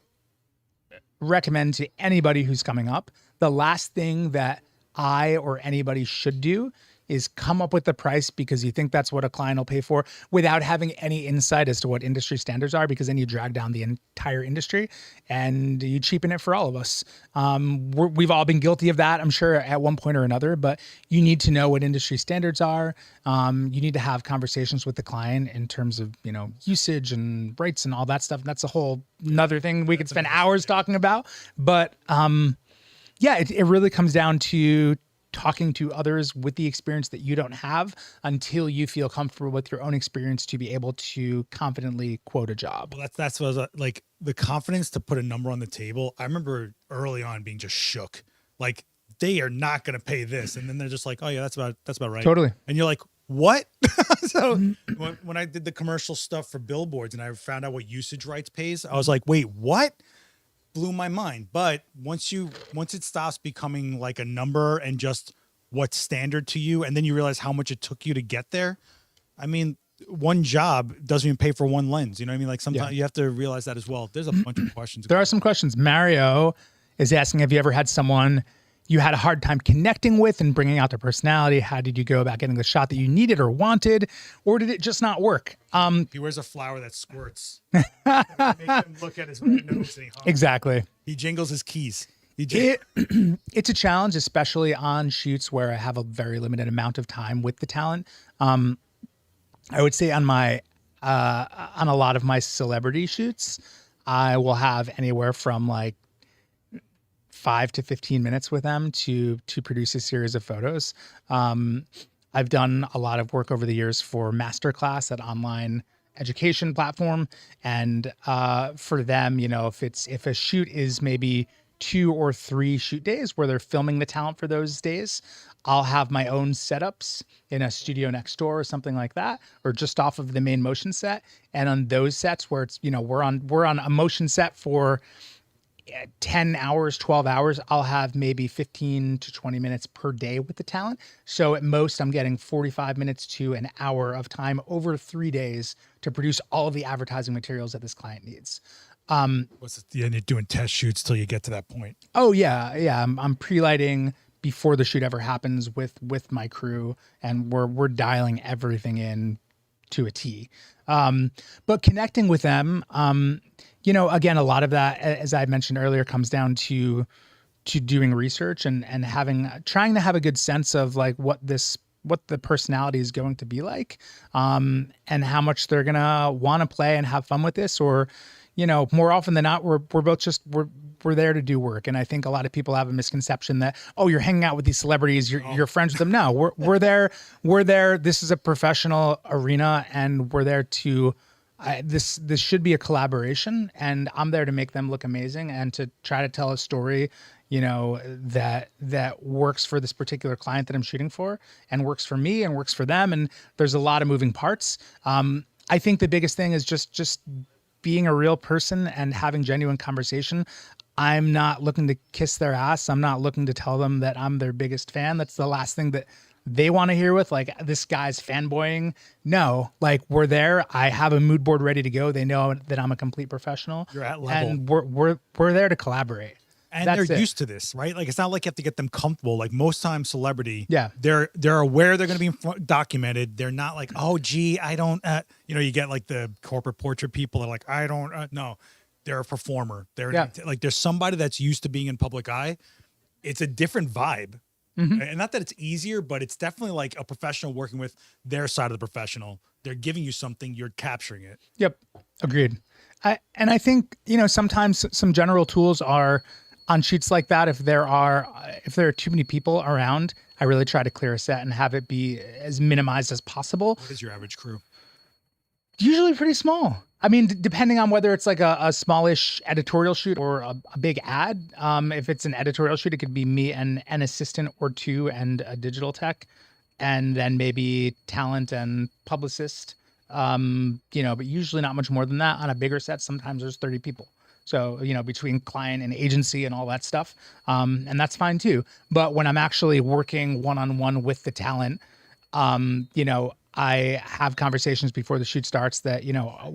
recommend to anybody who's coming up. The last thing that I or anybody should do is come up with the price because you think that's what a client will pay for without having any insight as to what industry standards are, because then you drag down the entire industry and you cheapen it for all of us. We've all been guilty of that, I'm sure, at one point or another, but you need to know what industry standards are. You need to have conversations with the client in terms of, you know, usage and rates and all that stuff. That's a whole another thing we could spend hours talking about. But yeah, it really comes down to talking to others with the experience that you don't have until you feel comfortable with your own experience to be able to confidently quote a job. Well, that's what I was like, the confidence to put a number on the table. I remember early on being just shook. Like, they are not going to pay this. And then they're just like, oh yeah, that's about right. Totally. And you're like, what? So when I did the commercial stuff for billboards and I found out what usage rights pays, I was like, wait, what? Blew my mind. But once it stops becoming like a number and just what's standard to you, and then you realize how much it took you to get there. I mean, one job doesn't even pay for one lens. You know what I mean? Like, sometimes you have to realize that as well. There's a bunch of questions. There are some questions. Mario is asking, have you ever had someone you had a hard time connecting with and bringing out their personality? How did you go about getting the shot that you needed or wanted, or did it just not work? He wears a flower that squirts. Make him look at his red nose and he hums. Exactly. He jingles his keys. It's a challenge, especially on shoots where I have a very limited amount of time with the talent. I would say on a lot of my celebrity shoots, I will have anywhere from like 5 to 15 minutes with them to produce a series of photos. I've done a lot of work over the years for Masterclass, that online education platform. And for them, you know, if a shoot is maybe 2 or 3 shoot days where they're filming the talent for those days, I'll have my own setups in a studio next door or something like that, or just off of the main motion set. And on those sets where it's, you know, we're on a motion set for 10 hours, 12 hours, I'll have maybe 15 to 20 minutes per day with the talent. So at most, I'm getting 45 minutes to an hour of time over 3 days to produce all of the advertising materials that this client needs. And you're doing test shoots till you get to that point. Oh yeah. I'm pre-lighting before the shoot ever happens with my crew, and we're dialing everything in to a T. But connecting with them, you know, again, a lot of that, as I mentioned earlier, comes down to doing research and trying to have a good sense of like what the personality is going to be like, and how much they're gonna want to play and have fun with this. Or, you know, more often than not, we're both just we're there to do work. And I think a lot of people have a misconception that, oh, you're hanging out with these celebrities, you're friends with them. No, we're there. This is a professional arena, and we're there to. This should be a collaboration, and I'm there to make them look amazing and to try to tell a story, you know, that works for this particular client that I'm shooting for, and works for me and works for them. And there's a lot of moving parts. I think the biggest thing is just being a real person and having genuine conversation. I'm not looking to kiss their ass. I'm not looking to tell them that I'm their biggest fan. That's the last thing that they want to hear, with like, this guy's fanboying. No, like, we're there. I have a mood board ready to go. They know that I'm a complete professional. You're at level. And we're there to collaborate. And they're used to this, right? Like, it's not like you have to get them comfortable. Like, most times celebrity, yeah, they're aware they're going to be documented. They're not like, oh, gee, I don't, you know, you get like the corporate portrait people that are like, I don't, no, they're a performer. They're like, there's somebody that's used to being in public eye. It's a different vibe. Mm-hmm. And not that it's easier, but it's definitely like a professional working with their side of the professional. They're giving you something, you're capturing it. Yep. Agreed. I think, you know, sometimes some general tools are on shoots like that. If there are too many people around, I really try to clear a set and have it be as minimized as possible. What is your average crew? Usually pretty small. I mean, depending on whether it's like a smallish editorial shoot or a big ad. If it's an editorial shoot, it could be me and an assistant or two and a digital tech, and then maybe talent and publicist. You know, but usually not much more than that. On a bigger set, sometimes there's 30 people. So, you know, between client and agency and all that stuff. And that's fine too. But when I'm actually working one-on-one with the talent, you know, I have conversations before the shoot starts that, you know,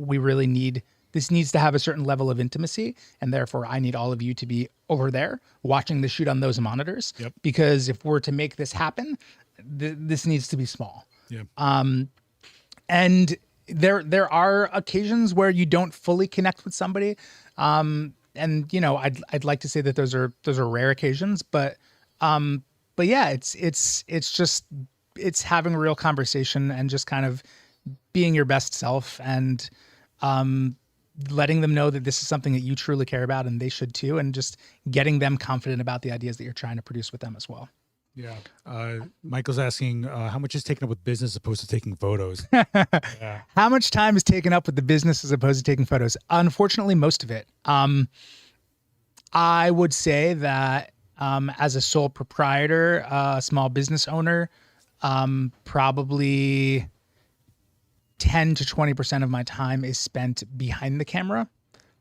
this needs to have a certain level of intimacy, and therefore I need all of you to be over there watching the shoot on those monitors. Yep. Because if we're to make this happen, this needs to be small. Yep. And there are occasions where you don't fully connect with somebody. And, you know, I'd like to say that those are rare occasions, but yeah, it's having a real conversation and just kind of being your best self, and letting them know that this is something that you truly care about, and they should too, and just getting them confident about the ideas that you're trying to produce with them as well. Yeah. Michael's asking how much is taken up with business as opposed to taking photos? Yeah. How much time is taken up with the business as opposed to taking photos? Unfortunately, most of it. I would say that as a sole proprietor, small business owner, probably 10 to 20% of my time is spent behind the camera.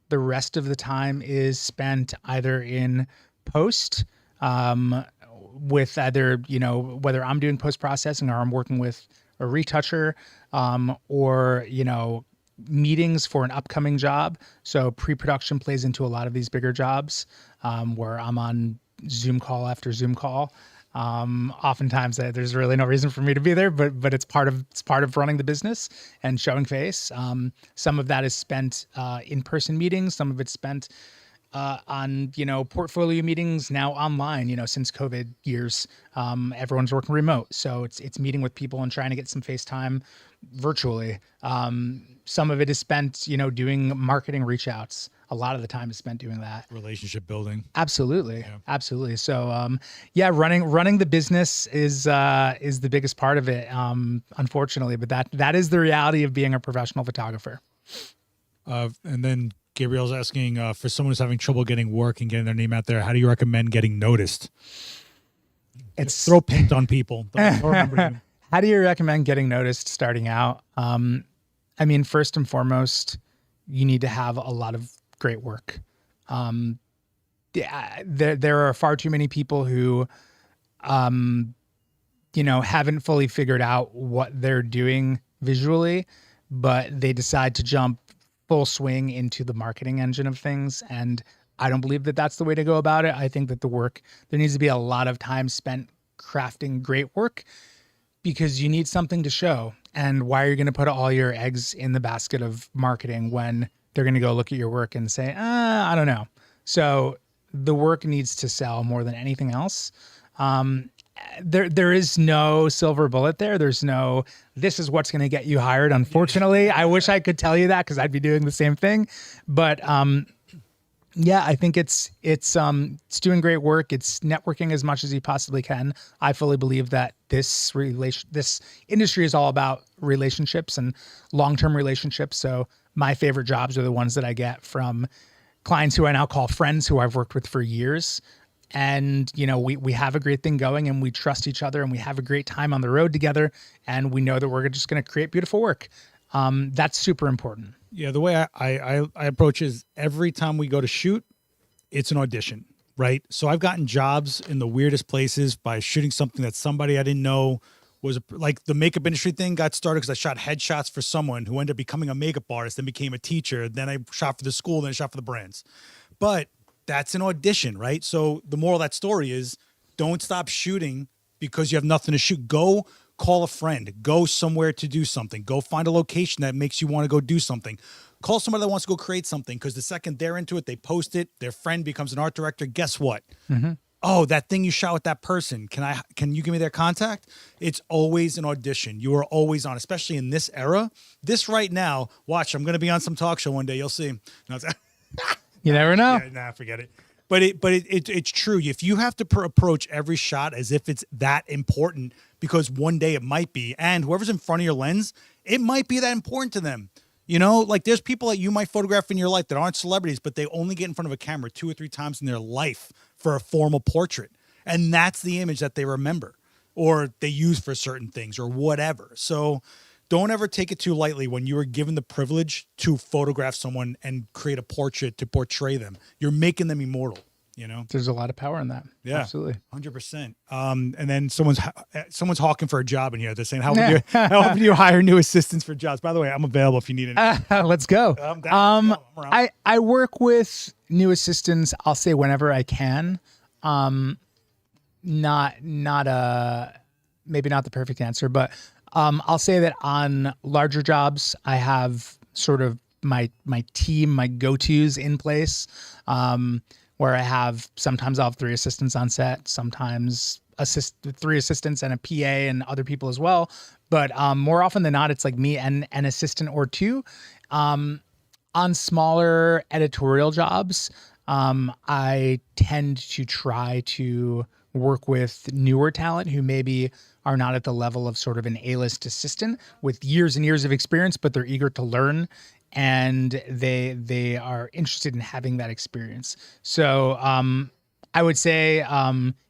The rest of the time is spent either in post, with either, you know, whether I'm doing post processing or I'm working with a retoucher, or, you know, meetings for an upcoming job. So pre-production plays into a lot of these bigger jobs, where I'm on Zoom call after Zoom call. Oftentimes there's really no reason for me to be there, but it's part of running the business and showing face. Some of that is spent in-person meetings. Some of it's spent on portfolio meetings now online. Since COVID years, everyone's working remote, so it's meeting with people and trying to get some face time virtually. Some of it is spent doing marketing reach outs. A lot of the time is spent doing that. Relationship building. Absolutely. Absolutely. So running the business is the biggest part of it, unfortunately, but that is the reality of being a professional photographer. And then Gabriel's asking, for someone who's having trouble getting work and getting their name out there, how do you recommend getting noticed? It's throw paint on people. Don't remember you. How do you recommend getting noticed starting out? I mean, first and foremost, you need to have a lot of great work. There are far too many people who, haven't fully figured out what they're doing visually, but they decide to jump full swing into the marketing engine of things. And I don't believe that that's the way to go about it. I think that there needs to be a lot of time spent crafting great work, because you need something to show. And why are you going to put all your eggs in the basket of marketing when they're going to go look at your work and say, I don't know. So the work needs to sell more than anything else. There is no silver bullet there. There's no, this is what's going to get you hired. Unfortunately, I wish I could tell you that, because I'd be doing the same thing. But I think it's doing great work. It's networking as much as you possibly can. I fully believe that this industry is all about relationships and long-term relationships. So my favorite jobs are the ones that I get from clients who I now call friends, who I've worked with for years. And, we have a great thing going, and we trust each other, and we have a great time on the road together. And we know that we're just going to create beautiful work. That's super important. Yeah, the way I approach is, every time we go to shoot, it's an audition, right? So I've gotten jobs in the weirdest places by shooting something that somebody I didn't know was like the makeup industry thing got started because I shot headshots for someone who ended up becoming a makeup artist, then became a teacher. Then I shot for the school, then I shot for the brands. But that's an audition, right? So the moral of that story is, don't stop shooting because you have nothing to shoot. Go call a friend, go somewhere to do something, go find a location that makes you want to go do something. Call somebody that wants to go create something, because the second they're into it, they post it, their friend becomes an art director. Guess what? Mm-hmm. Oh, that thing you shot with that person, can you give me their contact? It's always an audition. You are always on, especially in this era. This right now, watch, I'm going to be on some talk show one day. You'll see. No, you never know. Yeah, nah, forget it. But it's true. If you have to approach every shot as if it's that important, because one day it might be, and whoever's in front of your lens, it might be that important to them. Like there's people that you might photograph in your life that aren't celebrities, but they only get in front of a camera 2 or 3 times in their life for a formal portrait. And that's the image that they remember, or they use for certain things, or whatever. So don't ever take it too lightly when you are given the privilege to photograph someone and create a portrait to portray them. You're making them immortal. There's a lot of power in that. Yeah, absolutely, 100%. And then someone's hawking for a job in here. They're saying, how often do you hire new assistants for jobs? By the way, I'm available if you need any. Let's go. I work with new assistants, I'll say, whenever I can. Not maybe not the perfect answer, but I'll say that on larger jobs, I have sort of my team, my go-tos in place. Where sometimes I'll have 3 assistants on set, sometimes 3 assistants and a PA and other people as well. But more often than not, it's like me and an assistant or 2. On smaller editorial jobs, I tend to try to work with newer talent who maybe are not at the level of sort of an A-list assistant with years and years of experience, but they're eager to learn. And they are interested in having that experience. So I would say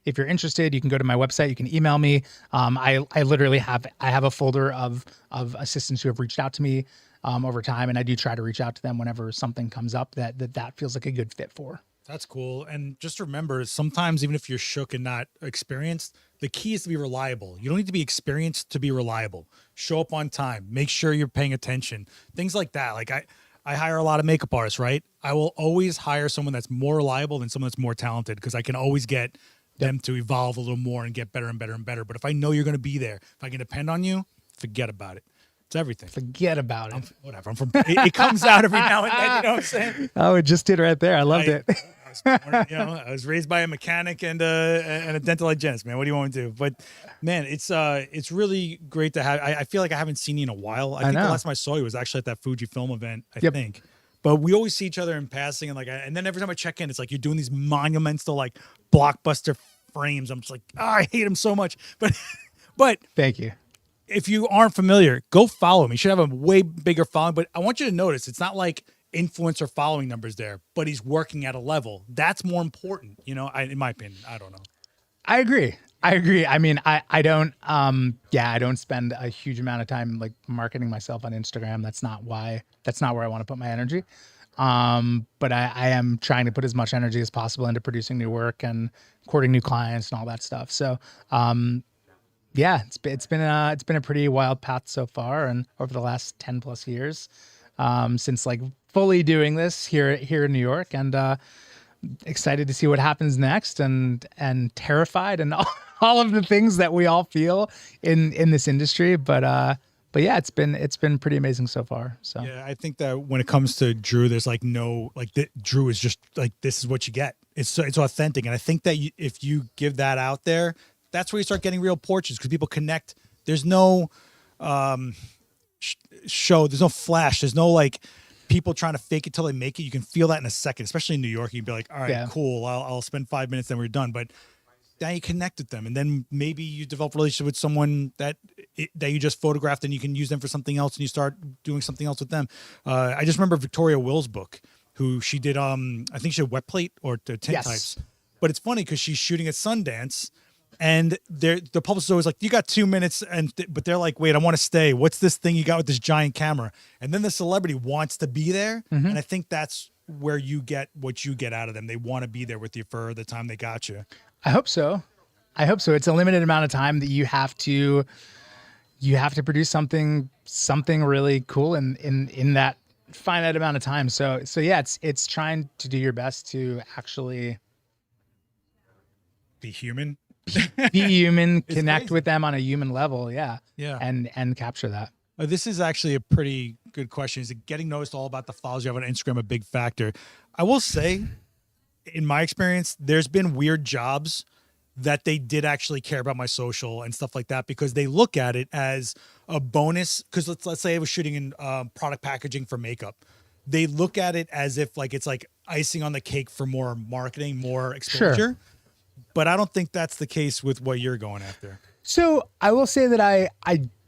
if you're interested, you can go to my website. You can email me. I literally have a folder of assistants who have reached out to me over time, and I do try to reach out to them whenever something comes up that feels like a good fit for. That's cool. And just remember, sometimes even if you're shook and not experienced, the key is to be reliable. You don't need to be experienced to be reliable. Show up on time. Make sure you're paying attention. Things like that. Like I hire a lot of makeup artists, right? I will always hire someone that's more reliable than someone that's more talented because I can always get them to evolve a little more and get better and better and better. But if I know you're going to be there, if I can depend on you, forget about it. It's everything. Forget about it. Whatever. I'm from. It comes out every now and then. You know what I'm saying? Oh, it just did right there. I loved it. I was raised by a mechanic and a dental hygienist, man. What do you want me to do? But man, it's really great to have. I feel like I haven't seen you in a while. I think the last time I saw you was actually at that Fujifilm event. I think. But we always see each other in passing, and and then every time I check in, it's like you're doing these monumental like blockbuster frames. I'm just like, I hate them so much. But thank you. If you aren't familiar, go follow him. He should have a way bigger following. But I want you to notice it's not like influencer following numbers there, but he's working at a level that's more important. You know, in my opinion, I don't know. I agree. I mean, I don't I don't spend a huge amount of time like marketing myself on Instagram. That's not where I want to put my energy. But I am trying to put as much energy as possible into producing new work and courting new clients and all that stuff. So, it's been a pretty wild path so far, and over the last 10 plus years, since like fully doing this here in New York, and excited to see what happens next, and terrified and all of the things that we all feel in this industry. But yeah, it's been pretty amazing so far. So yeah, I think that when it comes to Drew, there's like no Drew is just like, this is what you get. It's authentic, and I think that if you give that out there, that's where you start getting real portraits because people connect. There's no show. There's no flash. There's no like people trying to fake it till they make it. You can feel that in a second, especially in New York. You'd be like, all right, cool. I'll spend 5 minutes, then we're done. But now you connect with them, and then maybe you develop a relationship with someone that you just photographed, and you can use them for something else, and you start doing something else with them. I just remember Victoria Will's book, who she did. I think she did wet plate or tint types. But it's funny because she's shooting at Sundance. And the publicist is always like, you got 2 minutes, but they're like, wait, I want to stay. What's this thing you got with this giant camera? And then the celebrity wants to be there, and I think that's where you get what you get out of them. They want to be there with you for the time they got you. I hope so. It's a limited amount of time that you have to produce something really cool in that finite amount of time. So yeah, it's trying to do your best to actually be human. Be human, connect crazy. with them on a human level, yeah, and capture that. This is actually a pretty good question. Is it getting noticed all about the followers you have on Instagram a big factor? I will say, in my experience, there's been weird jobs that they did actually care about my social and stuff like that because they look at it as a bonus. Because let's say I was shooting in product packaging for makeup. They look at it as if like it's like icing on the cake for more marketing, more exposure. Sure. But I don't think that's the case with what you're going after. So I will say that I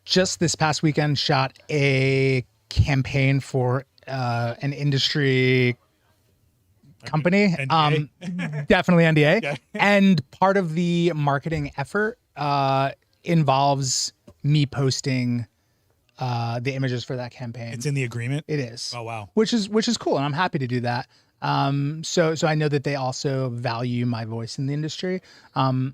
just this past weekend shot a campaign for an industry company. NDA? Definitely NDA. Okay. And part of the marketing effort involves me posting the images for that campaign. It's in the agreement? It is. Oh, wow. Which is cool, and I'm happy to do that. So I know that they also value my voice in the industry. I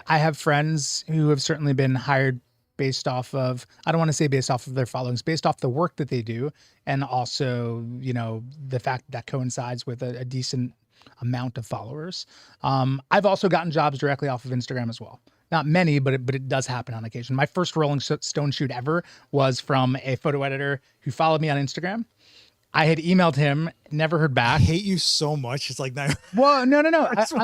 have friends who have certainly been hired based off of, I don't want to say based off of their followings, based off the work that they do. And also, the fact that coincides with a decent amount of followers. I've also gotten jobs directly off of Instagram as well. Not many, but it does happen on occasion. My first Rolling Stone shoot ever was from a photo editor who followed me on Instagram. I had emailed him, never heard back. I hate you so much. It's like, no. Well, no.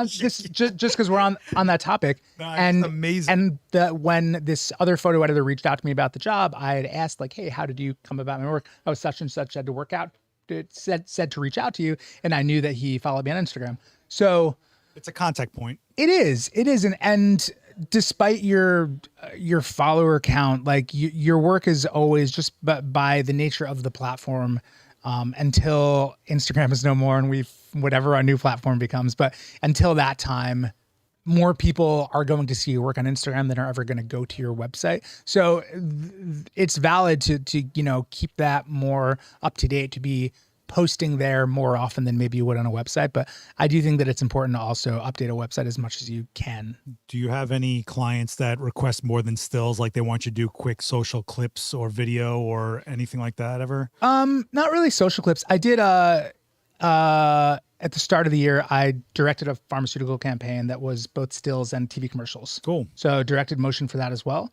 Just because we're on that topic. No, and it's amazing. And when this other photo editor reached out to me about the job, I had asked like, hey, how did you come about my work? I was such and such, had to work out. It said to reach out to you, and I knew that he followed me on Instagram. So it's a contact point. It is, and despite your follower count, like your work is always just by the nature of the platform. Until Instagram is no more and whatever our new platform becomes. But until that time, more people are going to see your work on Instagram than are ever going to go to your website. So it's valid to keep that more up to date, to be posting there more often than maybe you would on a website. But I do think that it's important to also update a website as much as you can. Do you have any clients that request more than stills? Like they want you to do quick social clips or video or anything like that ever? Not really social clips. I did at the start of the year, I directed a pharmaceutical campaign that was both stills and TV commercials. Cool. So directed motion for that as well.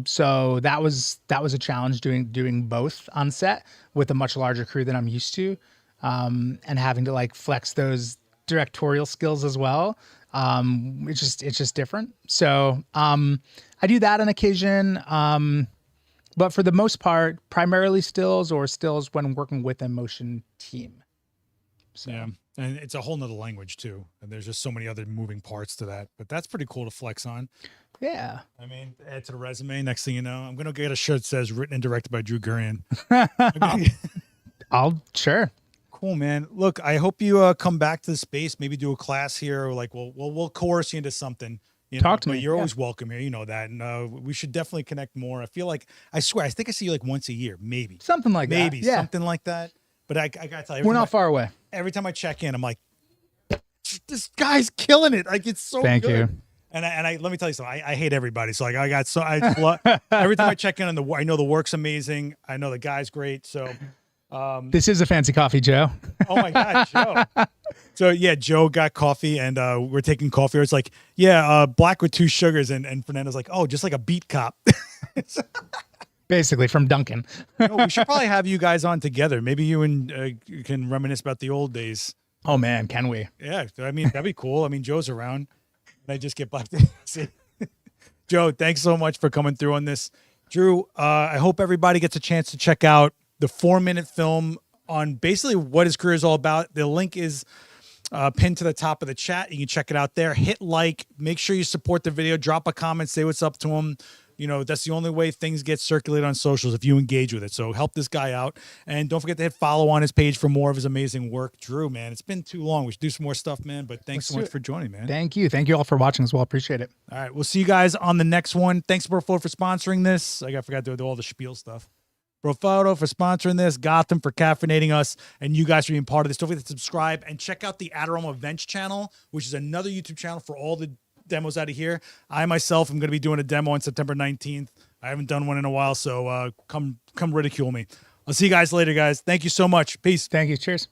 So that was a challenge doing both on set with a much larger crew than I'm used to, and having to like flex those directorial skills as well. It's just different. So I do that on occasion. But for the most part, primarily stills or stills when working with a motion team. So. Yeah. And it's a whole nother language too. And there's just so many other moving parts to that, but that's pretty cool to flex on. Yeah. I mean, add to the resume. Next thing you know, I'm going to get a shirt that says written and directed by Drew Gurian. Sure. Cool, man. Look, I hope you come back to the space, maybe do a class here, or like, we'll coerce you into something. Talk to me. You're always welcome here. You know that. And we should definitely connect more. I feel like, I swear, I think I see you like once a year, maybe. Something like that. Maybe something like that. But I got to tell you, we're not far away. Every time I check in, I'm like, this guy's killing it. Like, it's so Thank good. you. And let me tell you something. I hate everybody. So like every time I check in on I know the work's amazing. I know the guy's great. So this is a fancy coffee, Joe. Oh my God, Joe. So yeah, Joe got coffee and we're taking coffee. It's like, black with 2 sugars. And Fernando's like, oh, just like a beat cop. Basically from Duncan. We should probably have you guys on together. Maybe you and you can reminisce about the old days. Oh man, can we? Yeah, I mean, that'd be cool. I mean, Joe's around. And I just get back to see. Joe, thanks so much for coming through on this. Drew, I hope everybody gets a chance to check out the 4-minute film on basically what his career is all about. The link is pinned to the top of the chat. You can check it out there. Hit like, make sure you support the video, drop a comment, say what's up to him. You know, that's the only way things get circulated on socials, if you engage with it. So help this guy out. And don't forget to hit follow on his page for more of his amazing work. Drew, man, it's been too long. We should do some more stuff, man. But thanks so much for joining, man. Thank you. Thank you all for watching as well. Appreciate it. All right. We'll see you guys on the next one. Thanks, Brofoto, for sponsoring this. I forgot to do all the spiel stuff. Brofoto for sponsoring this. Gotham for caffeinating us. And you guys for being part of this. Don't forget to subscribe and check out the Adorama Events channel, which is another YouTube channel for all the demos out of here. I myself am going to be doing a demo on September 19th. I haven't done one in a while, so come ridicule me. I'll see you guys later, guys. Thank you so much. Peace. Thank you. Cheers.